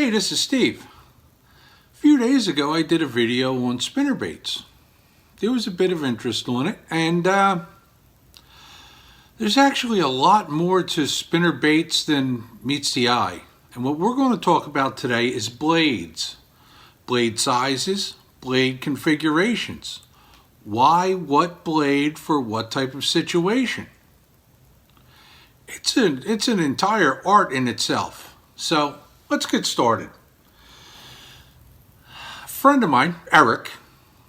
Hey, this is Steve. A few days ago I did a video on spinnerbaits. There was a bit of interest on it, and there's actually a lot more to spinnerbaits than meets the eye. And what we're going to talk about today is blades. Blade sizes, blade configurations. Why what blade for what type of situation? It's an entire art in itself. So let's get started. A friend of mine, Eric,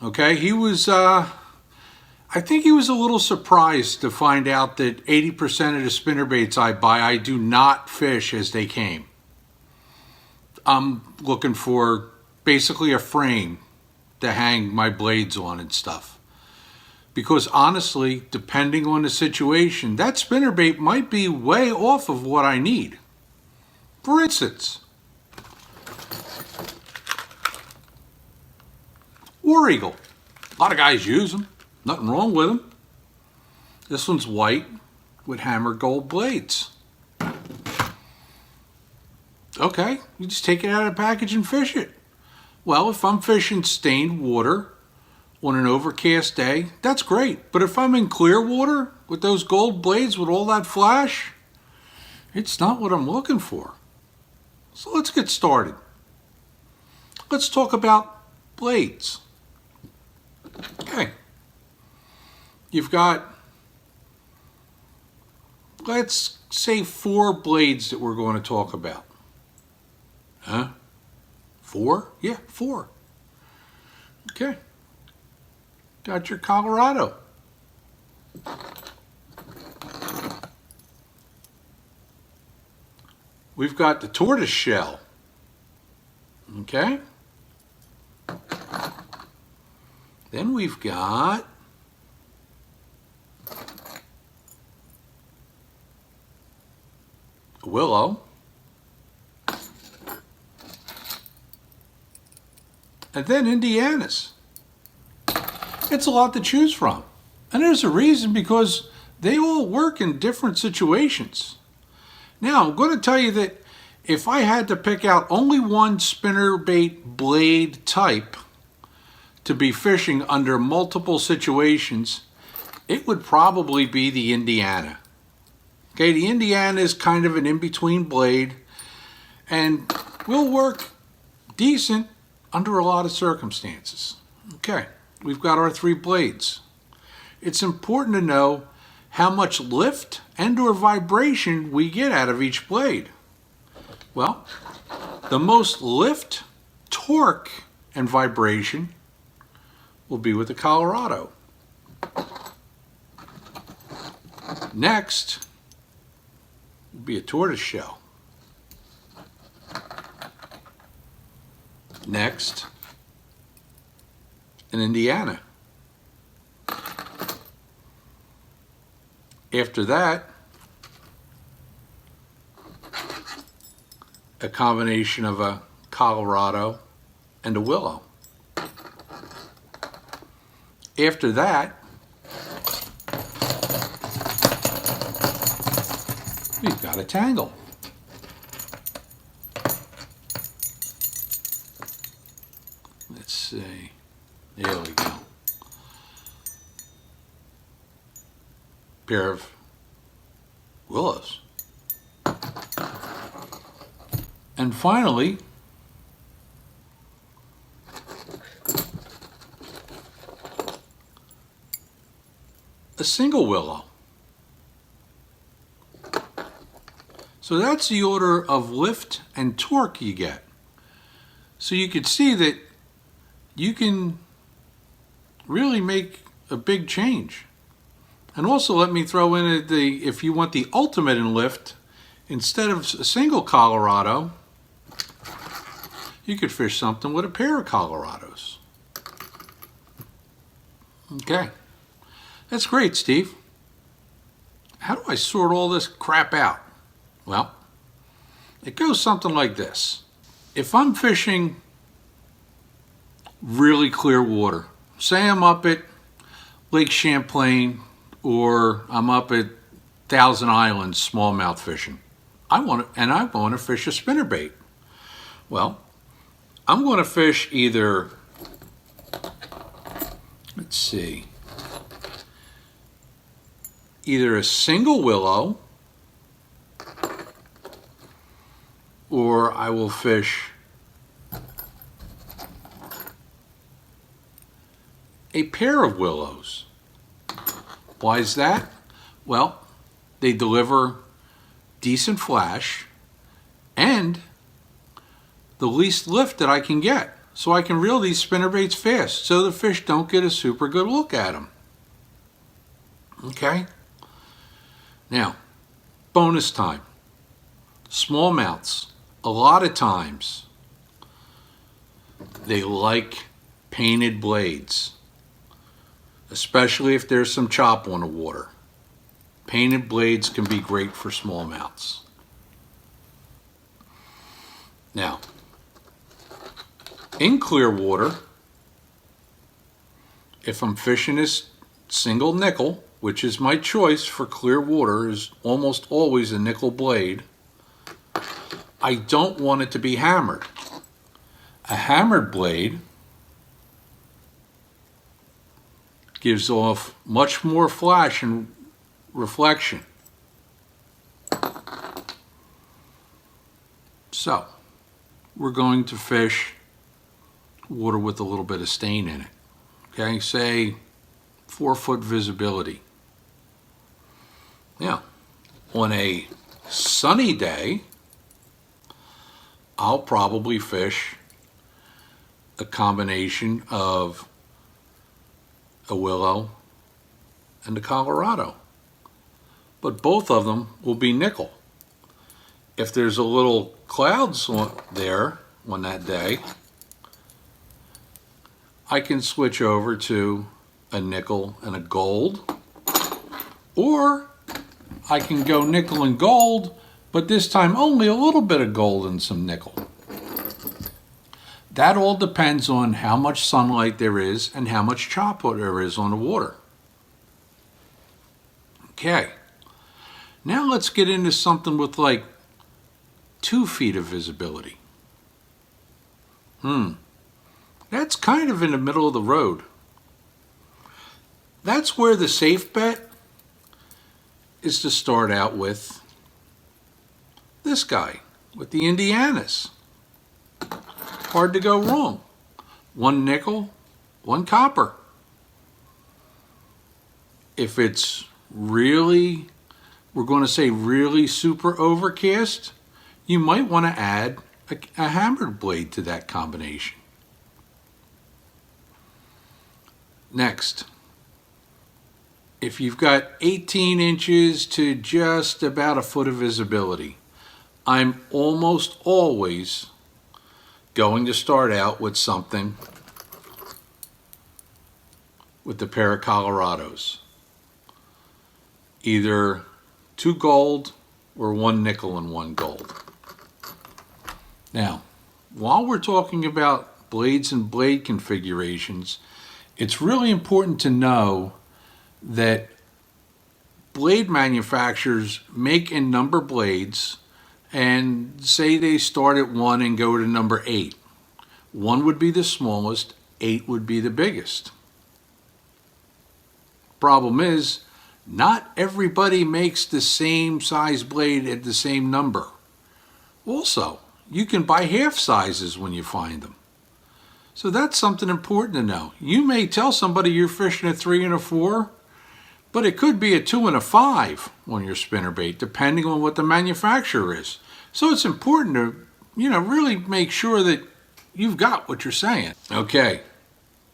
okay, he was, I think he was a little surprised to find out that 80% of the spinnerbaits I buy, I do not fish as they came. I'm looking for basically a frame to hang my blades on and stuff. Because honestly, depending on the situation, that spinnerbait might be way off of what I need. For instance, War Eagle. A lot of guys use them. Nothing wrong with them. This one's white with hammer gold blades. Okay, you just take it out of the package and fish it. Well, if I'm fishing stained water on an overcast day, that's great. But if I'm in clear water with those gold blades with all that flash, it's not what I'm looking for. So let's get started. Let's talk about blades. Okay. You've got, let's say 4 blades that we're going to talk about. Huh? 4? Yeah, 4. Okay. Got your Colorado. We've got the tortoise shell. Okay. Then we've got a willow. And then Indianas. It's a lot to choose from. And there's a reason, because they all work in different situations. Now, I'm going to tell you that if I had to pick out only one spinnerbait blade type to be fishing under multiple situations, it would probably be the Indiana. Okay, the Indiana is kind of an in-between blade and will work decent under a lot of circumstances. Okay. We've got our 3 blades. It's important to know how much lift and or vibration we get out of each blade. Well, the most lift, torque, and vibration will be with the Colorado. Next will be a tortoise shell. Next, in Indiana. After that, a combination of a Colorado and a willow. After that, we've got a tangle. Let's see. There we go. Pair of willows. And finally, a single willow. So that's the order of lift and torque you get. So you can see that you can really make a big change. And also let me throw in if you want the ultimate in lift, instead of a single Colorado, you could fish something with a pair of Colorados. Okay. That's great, Steve. How do I sort all this crap out? Well, it goes something like this. If I'm fishing really clear water, say I'm up at Lake Champlain or I'm up at Thousand Islands smallmouth fishing, I want to fish a spinnerbait. Well, I'm going to fish either, let's see, either a single willow, or I will fish a pair of willows. Why is that? Well, they deliver decent flash and the least lift that I can get. So I can reel these spinnerbaits fast so the fish don't get a super good look at them. Okay? Now, bonus time. Smallmouths, a lot of times, they like painted blades, especially if there's some chop on the water. Painted blades can be great for smallmouths. Now, in clear water, if I'm fishing this single nickel, which is my choice for clear water, is almost always a nickel blade, I don't want it to be hammered. A hammered blade gives off much more flash and reflection. So, we're going to fish water with a little bit of stain in it. Okay, say 4-foot visibility. Now, on a sunny day, I'll probably fish a combination of a willow and a Colorado. But both of them will be nickel. If there's a little clouds there on that day, I can switch over to a nickel and a gold, or I can go nickel and gold, but this time only a little bit of gold and some nickel. That all depends on how much sunlight there is and how much chop there is on the water. Okay, now let's get into something with like 2 feet of visibility. That's kind of in the middle of the road. That's where the safe bet is to start out with this guy, with the Indianas. Hard to go wrong. 1 nickel, 1 copper. If it's really, we're going to say really super overcast, you might want to add a hammered blade to that combination. Next, if you've got 18 inches to just about a foot of visibility, I'm almost always going to start out with something with the pair of Colorados. Either 2 gold or 1 nickel and 1 gold. Now, while we're talking about blades and blade configurations, it's really important to know that blade manufacturers make and number blades, and say they start at 1 and go to number 8. 1 would be the smallest, 8 would be the biggest. Problem is, not everybody makes the same size blade at the same number. Also, you can buy half sizes when you find them. So that's something important to know. You may tell somebody you're fishing a 3 and a 4, but it could be a 2 and a 5 on your spinnerbait, depending on what the manufacturer is. So it's important to, really make sure that you've got what you're saying. Okay,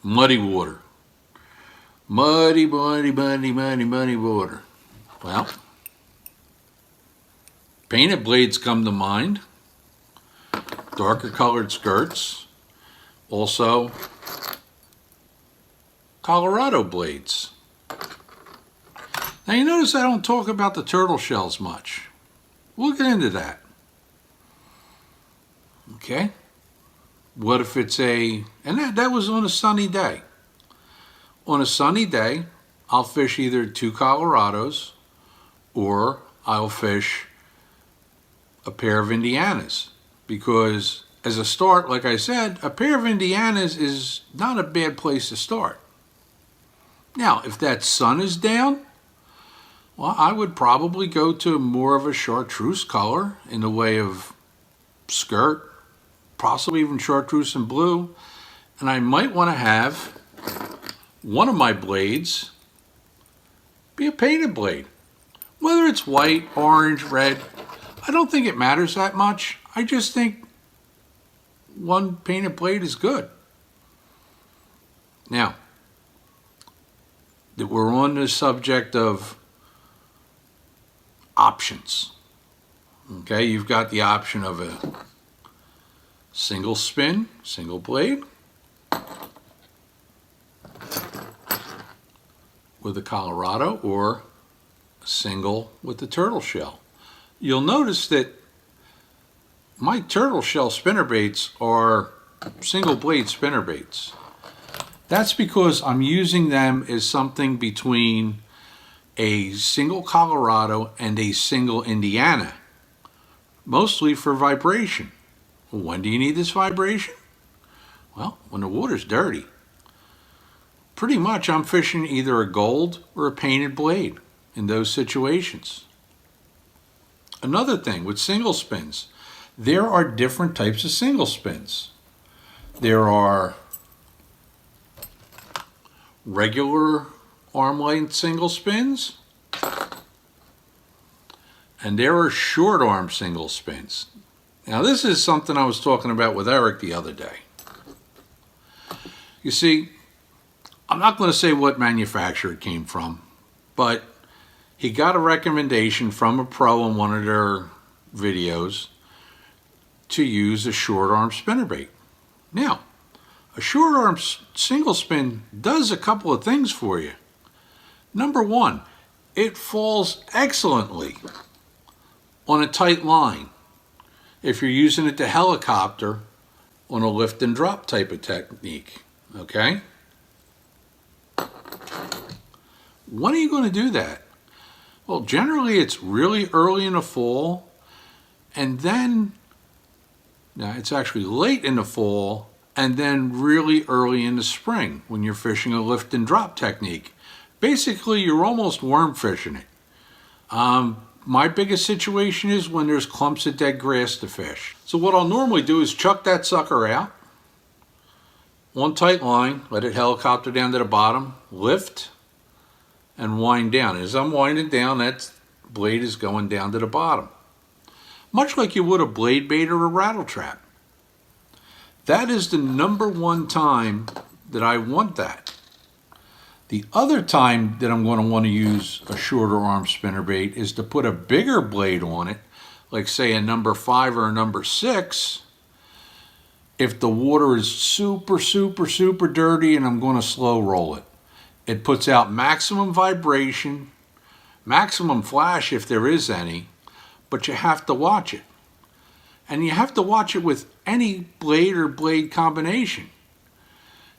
muddy water. Muddy water. Well, painted blades come to mind. Darker colored skirts. Also, Colorado blades. Now you notice I don't talk about the turtle shells much. We'll get into that. Okay? What if it's and that was on a sunny day. On a sunny day, I'll fish either 2 Colorados or I'll fish a pair of Indianas, because as a start, like I said, a pair of Indianas is not a bad place to start. Now, if that sun is down, well, I would probably go to more of a chartreuse color in the way of skirt, possibly even chartreuse and blue. And I might want to have one of my blades be a painted blade. Whether it's white, orange, red, I don't think it matters that much. I just think one painted blade is good. Now, that we're on the subject of options. Okay, you've got the option of a single spin, single blade, with a Colorado, or a single with the turtle shell. You'll notice that my turtle shell spinnerbaits are single blade spinnerbaits. That's because I'm using them as something between a single Colorado and a single Indiana, mostly for vibration. When do you need this vibration? Well, when the water's dirty. Pretty much I'm fishing either a gold or a painted blade in those situations. Another thing with single spins, there are different types of single spins. There are regular arm length single spins, and there are short arm single spins. Now this is something I was talking about with Eric the other day. You see, I'm not going to say what manufacturer it came from, but he got a recommendation from a pro in one of their videos to use a short arm spinnerbait. Now, a short arm single spin does a couple of things for you. Number one, it falls excellently on a tight line if you're using it to helicopter on a lift and drop type of technique, okay? When are you going to do that? Well, generally it's really early in the fall, and then, now it's actually late in the fall, and then really early in the spring when you're fishing a lift and drop technique. Basically, you're almost worm fishing it. My biggest situation is when there's clumps of dead grass to fish. So what I'll normally do is chuck that sucker out on tight line, let it helicopter down to the bottom, lift, and wind down. As I'm winding down, that blade is going down to the bottom. Much like you would a blade bait or a rattle trap. That is the number one time that I want that. The other time that I'm going to want to use a shorter arm spinnerbait is to put a bigger blade on it, like say a number 5 or a number 6, if the water is super, super, super dirty and I'm going to slow roll it. It puts out maximum vibration, maximum flash if there is any, but you have to watch it. And you have to watch it with any blade or blade combination.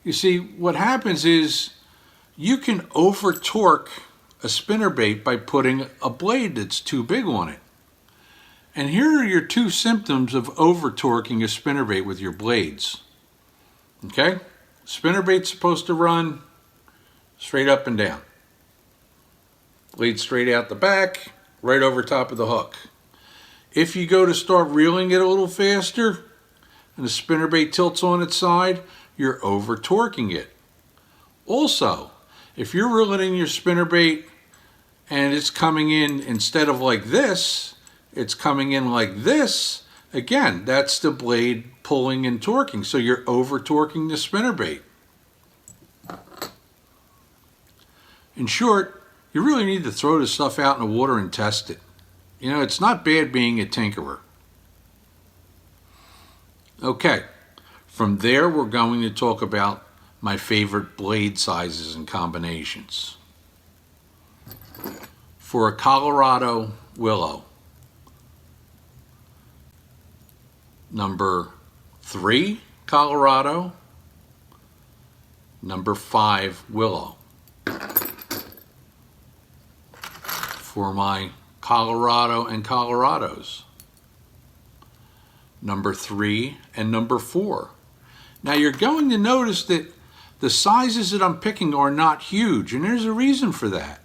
You see, what happens is you can over torque a spinnerbait by putting a blade that's too big on it. And here are your two symptoms of over torquing a spinnerbait with your blades. Okay? Spinnerbait's supposed to run straight up and down. Blade straight out the back, right over top of the hook. If you go to start reeling it a little faster and the spinnerbait tilts on its side, you're over torquing it. Also, if you're reeling in your spinnerbait and it's coming in instead of like this, it's coming in like this, again, that's the blade pulling and torquing, so you're over torquing the spinnerbait. In short, you really need to throw this stuff out in the water and test it. You know, it's not bad being a tinkerer. Okay, from there we're going to talk about my favorite blade sizes and combinations. For a Colorado willow, number 3 Colorado, number 5 willow. For my Colorado and Colorados, number 3, and number 4. Now you're going to notice that the sizes that I'm picking are not huge, and there's a reason for that.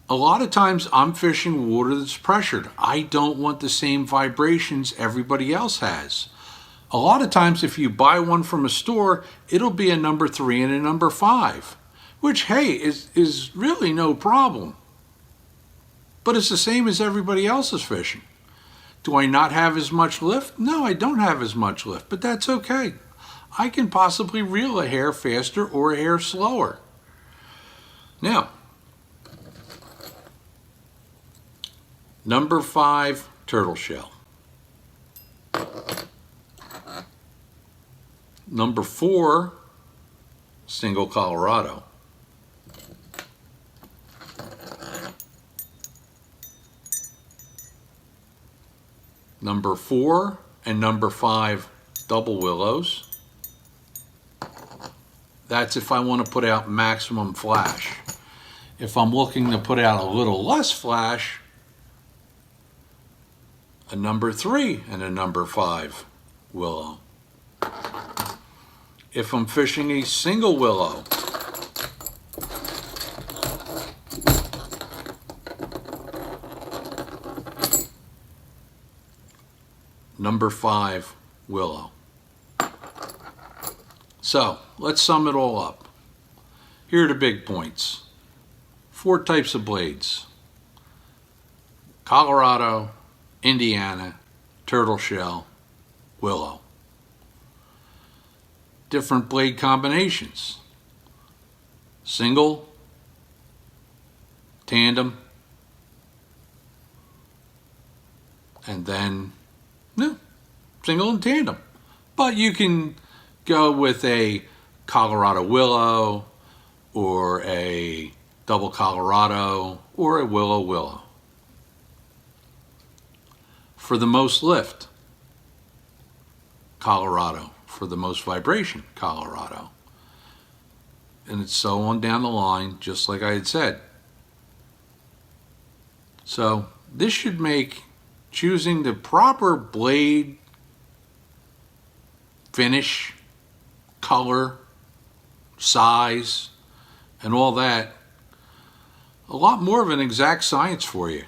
A lot of times I'm fishing water that's pressured. I don't want the same vibrations everybody else has. A lot of times if you buy one from a store, it'll be a number 3 and a number 5, which, hey, is really no problem. But it's the same as everybody else is fishing. Do I not have as much lift? No, I don't have as much lift, but that's okay. I can possibly reel a hair faster or a hair slower. Now, number 5, turtle shell. Number 4, single Colorado. Number 4 and number 5, double willows. That's if I want to put out maximum flash. If I'm looking to put out a little less flash, a number 3 and a number 5 willow. If I'm fishing a single willow, number 5 willow. So let's sum it all up. Here are the big points. 4 types of blades: Colorado, Indiana, turtle shell, willow. Different blade combinations: single, tandem, and then single and tandem. But you can go with a Colorado willow or a double Colorado or a willow. For the most lift, Colorado. For the most vibration, Colorado. And it's so on down the line, just like I had said. So this should make choosing the proper blade finish, color, size, and all that a lot more of an exact science for you.